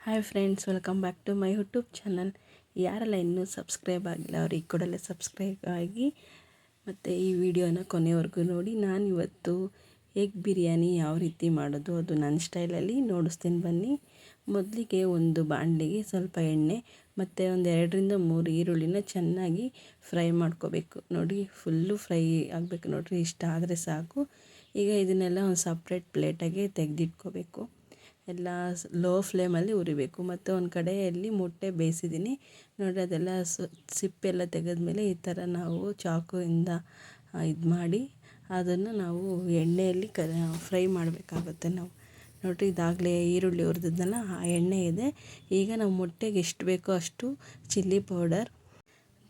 Hi friends, welcome back to my YouTube channel. ಯಾರೆಲ್ಲ ಇನ್ನೂ subscribe ಆಗಿಲ್ಲ ಅವ್ರಿಗೆ ಕೂಡಲೇ ಸಬ್ಸ್ಕ್ರೈಬ್ ಆಗಿ ಮತ್ತು ಈ ವಿಡಿಯೋನ ಕೊನೆವರೆಗೂ ನೋಡಿ. ನಾನಿವತ್ತು ಎಗ್ ಬಿರಿಯಾನಿ ಯಾವ ರೀತಿ ಮಾಡೋದು ಅದು ನನ್ನ ಸ್ಟೈಲಲ್ಲಿ ನೋಡಿಸ್ತೀನಿ ಬನ್ನಿ. ಮೊದಲಿಗೆ ಒಂದು ಬಾಣಲಿಗೆ ಸ್ವಲ್ಪ ಎಣ್ಣೆ ಮತ್ತು ಒಂದು 2-3 ಈರುಳ್ಳಿನ ಚೆನ್ನಾಗಿ ಫ್ರೈ ಮಾಡ್ಕೋಬೇಕು. ನೋಡಿ, ಫುಲ್ಲು ಫ್ರೈ ಆಗಬೇಕು ನೋಡಿರಿ, ಇಷ್ಟ ಆದರೆ ಸಾಕು. ಈಗ ಇದನ್ನೆಲ್ಲ ಒಂದು ಸಪ್ರೇಟ್ ಪ್ಲೇಟಾಗೆ ತೆಗೆದಿಟ್ಕೋಬೇಕು. ಎಲ್ಲ ಲೋ ಫ್ಲೇಮಲ್ಲಿ ಉರಿಬೇಕು. ಮತ್ತು ಒಂದು ಕಡೆಯಲ್ಲಿ ಮೊಟ್ಟೆ ಬೇಯಿಸಿದ್ದೀನಿ ನೋಡಿ, ಅದೆಲ್ಲ ಸಿಪ್ಪೆಲ್ಲ ತೆಗೆದ್ಮೇಲೆ ಈ ಥರ ನಾವು ಚಾಕುವಿಂದ ಇದು ಮಾಡಿ ಅದನ್ನು ನಾವು ಎಣ್ಣೆಯಲ್ಲಿ ಫ್ರೈ ಮಾಡಬೇಕಾಗುತ್ತೆ. ನಾವು ನೋಡಿರಿ, ಇದಾಗಲೇ ಈರುಳ್ಳಿ ಹುರಿದಿದ್ನಲ್ಲ, ಆ ಎಣ್ಣೆ ಇದೆ. ಈಗ ನಾವು ಮೊಟ್ಟೆಗೆ ಎಷ್ಟು ಬೇಕೋ ಅಷ್ಟು ಚಿಲ್ಲಿ ಪೌಡರ್,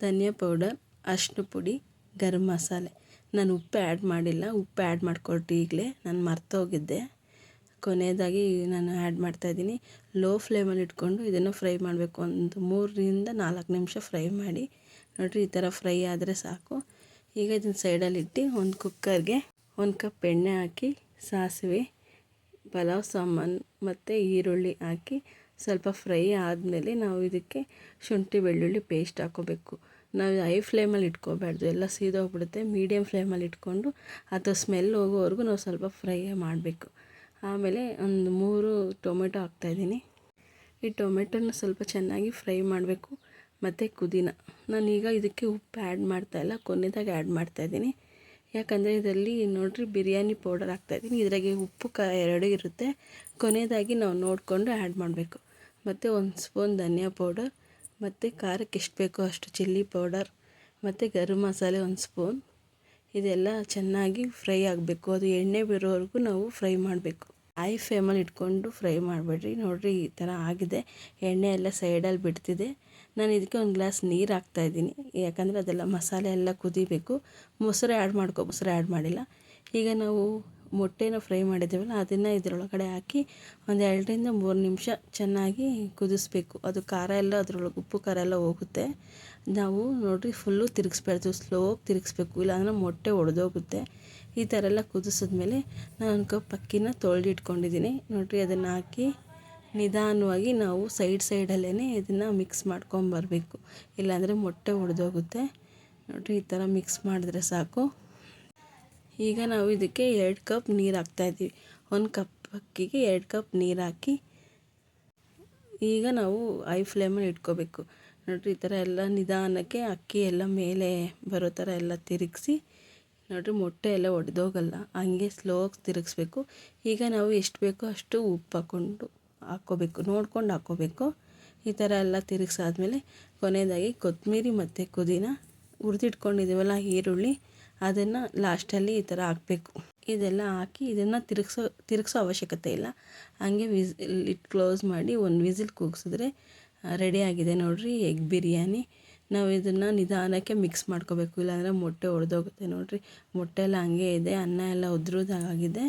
ಧನಿಯಾ ಪೌಡರ್, ಅರಿಶಿನ ಪುಡಿ, ಗರಂ ಮಸಾಲೆ. ನಾನು ಉಪ್ಪು ಆ್ಯಡ್ ಮಾಡಿಲ್ಲ, ಉಪ್ಪು ಆ್ಯಡ್ ಮಾಡಿಕೊಟ್ಟು ಈಗಲೇ ನಾನು ಮರ್ತೋಗಿದ್ದೆ. ಕೊನೆಯದಾಗಿ ನಾನು ಆ್ಯಡ್ ಮಾಡ್ತಾಯಿದ್ದೀನಿ. ಲೋ ಫ್ಲೇಮಲ್ಲಿ ಇಟ್ಕೊಂಡು ಇದನ್ನು ಫ್ರೈ ಮಾಡಬೇಕು. ಒಂದು 3-4 ನಿಮಿಷ ಫ್ರೈ ಮಾಡಿ. ನೋಡಿರಿ, ಈ ಥರ ಫ್ರೈ ಆದರೆ ಸಾಕು. ಈಗ ಇದನ್ನು ಸೈಡಲ್ಲಿಟ್ಟು ಒಂದು ಕುಕ್ಕರ್ಗೆ 1 ಕಪ್ ಎಣ್ಣೆ ಹಾಕಿ, ಸಾಸಿವೆ, ಪಲಾವ್ ಸಾಮಾನು ಮತ್ತು ಈರುಳ್ಳಿ ಹಾಕಿ ಸ್ವಲ್ಪ ಫ್ರೈ ಆದಮೇಲೆ ನಾವು ಇದಕ್ಕೆ ಶುಂಠಿ ಬೆಳ್ಳುಳ್ಳಿ ಪೇಸ್ಟ್ ಹಾಕ್ಕೋಬೇಕು. ನಾವು ಹೈ ಫ್ಲೇಮಲ್ಲಿ ಇಟ್ಕೋಬಾರ್ದು, ಎಲ್ಲ ಸೀದೋಗ್ಬಿಡುತ್ತೆ. ಮೀಡಿಯಮ್ ಫ್ಲೇಮಲ್ಲಿ ಇಟ್ಕೊಂಡು ಅದು ಸ್ಮೆಲ್ ಹೋಗೋವರೆಗೂ ನಾವು ಸ್ವಲ್ಪ ಫ್ರೈ ಮಾಡಬೇಕು. ಆಮೇಲೆ ಒಂದು 3 ಟೊಮೆಟೊ ಹಾಕ್ತಾಯಿದ್ದೀನಿ. ಈ ಟೊಮೆಟೊನ ಸ್ವಲ್ಪ ಚೆನ್ನಾಗಿ ಫ್ರೈ ಮಾಡಬೇಕು. ಮತ್ತು ಪುದೀನ. ನಾನೀಗ ಇದಕ್ಕೆ ಉಪ್ಪು ಆ್ಯಡ್ ಮಾಡ್ತಾಯಿಲ್ಲ, ಕೊನೆದಾಗ ಆ್ಯಡ್ ಮಾಡ್ತಾಯಿದ್ದೀನಿ. ಯಾಕಂದರೆ ಇದರಲ್ಲಿ ನೋಡಿರಿ ಬಿರಿಯಾನಿ ಪೌಡರ್ ಹಾಕ್ತಾಯಿದ್ದೀನಿ, ಇದ್ರಾಗೆ ಉಪ್ಪು 2 ಇರುತ್ತೆ. ಕೊನೆಯದಾಗಿ ನಾವು ನೋಡಿಕೊಂಡು ಆ್ಯಡ್ ಮಾಡಬೇಕು. ಮತ್ತು 1 ಸ್ಪೂನ್ ಧನಿಯಾ ಪೌಡರ್, ಮತ್ತು ಖಾರಕ್ಕೆ ಎಷ್ಟು ಬೇಕೋ ಅಷ್ಟು ಚಿಲ್ಲಿ ಪೌಡರ್, ಮತ್ತು ಗರಂ ಮಸಾಲೆ 1 ಸ್ಪೂನ್. ಇದೆಲ್ಲ ಚೆನ್ನಾಗಿ ಫ್ರೈ ಆಗಬೇಕು. ಅದು ಎಣ್ಣೆ ಬಿಡೋವರೆಗೂ ನಾವು ಫ್ರೈ ಮಾಡಬೇಕು. ಹೈ ಫ್ಲೇಮಲ್ಲಿ ಇಟ್ಕೊಂಡು ಫ್ರೈ ಮಾಡಬೇಡ್ರಿ. ನೋಡಿರಿ, ಈ ಥರ ಆಗಿದೆ, ಎಣ್ಣೆ ಎಲ್ಲ ಸೈಡಲ್ಲಿ ಬಿಡ್ತಿದೆ. ನಾನು ಇದಕ್ಕೆ 1 ಗ್ಲಾಸ್ ನೀರು ಹಾಕ್ತಾಯಿದ್ದೀನಿ, ಯಾಕಂದರೆ ಅದೆಲ್ಲ ಮಸಾಲೆ ಎಲ್ಲ ಕುದಿಬೇಕು. ಮೊಸರು ಆ್ಯಡ್ ಮಾಡಿಲ್ಲ. ಈಗ ನಾವು ಮೊಟ್ಟೆನ ಫ್ರೈ ಮಾಡಿದ್ದೀವಲ್ಲ, ಅದನ್ನು ಇದರೊಳಗಡೆ ಹಾಕಿ ಒಂದು 2-3 ನಿಮಿಷ ಚೆನ್ನಾಗಿ ಕುದಿಸ್ಬೇಕು. ಅದು ಖಾರ ಎಲ್ಲ ಅದರೊಳಗೆ ಉಪ್ಪು ಖಾರ ಎಲ್ಲ ಹೋಗುತ್ತೆ. ನಾವು ನೋಡಿರಿ, ಫುಲ್ಲು ತಿರುಗಿಸ್ಬಾರ್ದು, ಸ್ಲೋಗಿ ತಿರುಗಿಸ್ಬೇಕು, ಇಲ್ಲಾಂದರೆ ಮೊಟ್ಟೆ ಒಡೆದೋಗುತ್ತೆ. ಈ ಥರ ಎಲ್ಲ ಕುದಿಸಿದ್ಮೇಲೆ ನಾನು 1 ಕಪ್ ಅಕ್ಕಿನ ತೊಳೆದಿಟ್ಕೊಂಡಿದ್ದೀನಿ. ನೋಡಿರಿ, ಅದನ್ನು ಹಾಕಿ ನಿಧಾನವಾಗಿ ನಾವು ಸೈಡಲ್ಲೇ ಇದನ್ನು ಮಿಕ್ಸ್ ಮಾಡ್ಕೊಂಬರಬೇಕು, ಇಲ್ಲಾಂದರೆ ಮೊಟ್ಟೆ ಒಡೆದೋಗುತ್ತೆ. ನೋಡಿರಿ, ಈ ಥರ ಮಿಕ್ಸ್ ಮಾಡಿದ್ರೆ ಸಾಕು. ಈಗ ನಾವು ಇದಕ್ಕೆ 2 ಕಪ್ ನೀರು ಹಾಕ್ತಾಯಿದ್ದೀವಿ. 1 ಕಪ್ ಅಕ್ಕಿಗೆ 2 ಕಪ್ ನೀರು ಹಾಕಿ ಈಗ ನಾವು ಹೈ ಫ್ಲೇಮಲ್ಲಿ ಇಟ್ಕೋಬೇಕು. ನೋಡಿರಿ, ಈ ಥರ ಎಲ್ಲ ನಿಧಾನಕ್ಕೆ ಅಕ್ಕಿ ಎಲ್ಲ ಮೇಲೆ ಬರೋ ಥರ ಎಲ್ಲ ತಿರುಗಿಸಿ. ನೋಡಿರಿ, ಮೊಟ್ಟೆ ಎಲ್ಲ ಒಡೆದೋಗಲ್ಲ, ಹಂಗೆ ಸ್ಲೋಗಿ ತಿರುಗಿಸ್ಬೇಕು. ಈಗ ನಾವು ಎಷ್ಟು ಬೇಕೋ ಅಷ್ಟು ಉಪ್ಪು ಹಾಕ್ಕೋಬೇಕು, ನೋಡ್ಕೊಂಡು ಹಾಕ್ಕೋಬೇಕು. ಈ ಥರ ಎಲ್ಲ ತಿರುಗಿಸಾದ್ಮೇಲೆ ಕೊನೆಯದಾಗಿ ಕೊತ್ತಂಬರಿ ಮತ್ತು ಪುದೀನ, ಹುರಿದಿಟ್ಕೊಂಡಿದ್ದೀವಲ್ಲ ಈರುಳ್ಳಿ, ಅದನ್ನು ಲಾಸ್ಟಲ್ಲಿ ಈ ಥರ ಹಾಕಬೇಕು. ಇದೆಲ್ಲ ಹಾಕಿ ಇದನ್ನು ತಿರುಗಿಸೋ ಅವಶ್ಯಕತೆ ಇಲ್ಲ, ಹಂಗೆ ಲಿಡ್ ಕ್ಲೋಸ್ ಮಾಡಿ 1 ವಿಸಿಲ್ ಕೂಗಿಸಿದ್ರೆ ರೆಡಿಯಾಗಿದೆ ನೋಡಿರಿ ಎಗ್ ಬಿರಿಯಾನಿ. ನಾವು ಇದನ್ನು ನಿಧಾನಕ್ಕೆ ಮಿಕ್ಸ್ ಮಾಡ್ಕೋಬೇಕು, ಇಲ್ಲಾಂದರೆ ಮೊಟ್ಟೆ ಒಡೆದೋಗುತ್ತೆ. ನೋಡಿರಿ, ಮೊಟ್ಟೆ ಎಲ್ಲ ಹಂಗೆ ಇದೆ, ಅನ್ನ ಎಲ್ಲ ಉದ್ರೋದಾಗಿದೆ.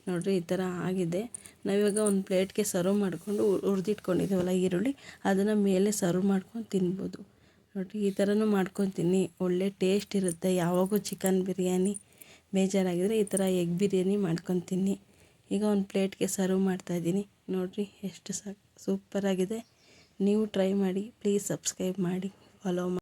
ನೋಡಿರಿ, ಈ ಥರ ಆಗಿದೆ. ನಾವಿವಾಗ ಒಂದು ಪ್ಲೇಟ್ಗೆ ಸರ್ವ್ ಮಾಡಿಕೊಂಡು ಹುರಿದಿಟ್ಕೊಂಡಿದ್ದೀವಲ್ಲ ಈರುಳ್ಳಿ, ಅದನ್ನು ಮೇಲೆ ಸರ್ವ್ ಮಾಡ್ಕೊಂಡು ತಿನ್ಬೋದು. ನೋಡಿರಿ, ಈ ಥರನೂ ಮಾಡ್ಕೊತೀನಿ, ಒಳ್ಳೆ ಟೇಸ್ಟ್ ಇರುತ್ತೆ. ಯಾವಾಗೂ ಚಿಕನ್ ಬಿರಿಯಾನಿ ಬೇಜಾರಾಗಿದ್ದರೆ ಈ ಥರ ಎಗ್ ಬಿರಿಯಾನಿ ಮಾಡ್ಕೊತೀನಿ. ಈಗ ಒಂದು ಪ್ಲೇಟ್ಗೆ ಸರ್ವ್ ಮಾಡ್ತಾಯಿದ್ದೀನಿ. ನೋಡಿರಿ, ಎಷ್ಟು ಸೂಪರಾಗಿದೆ. ನೀವು ಟ್ರೈ ಮಾಡಿ, ಪ್ಲೀಸ್ ಸಬ್ಸ್ಕ್ರೈಬ್ ಮಾಡಿ, ಫಾಲೋ ಮಾಡಿ.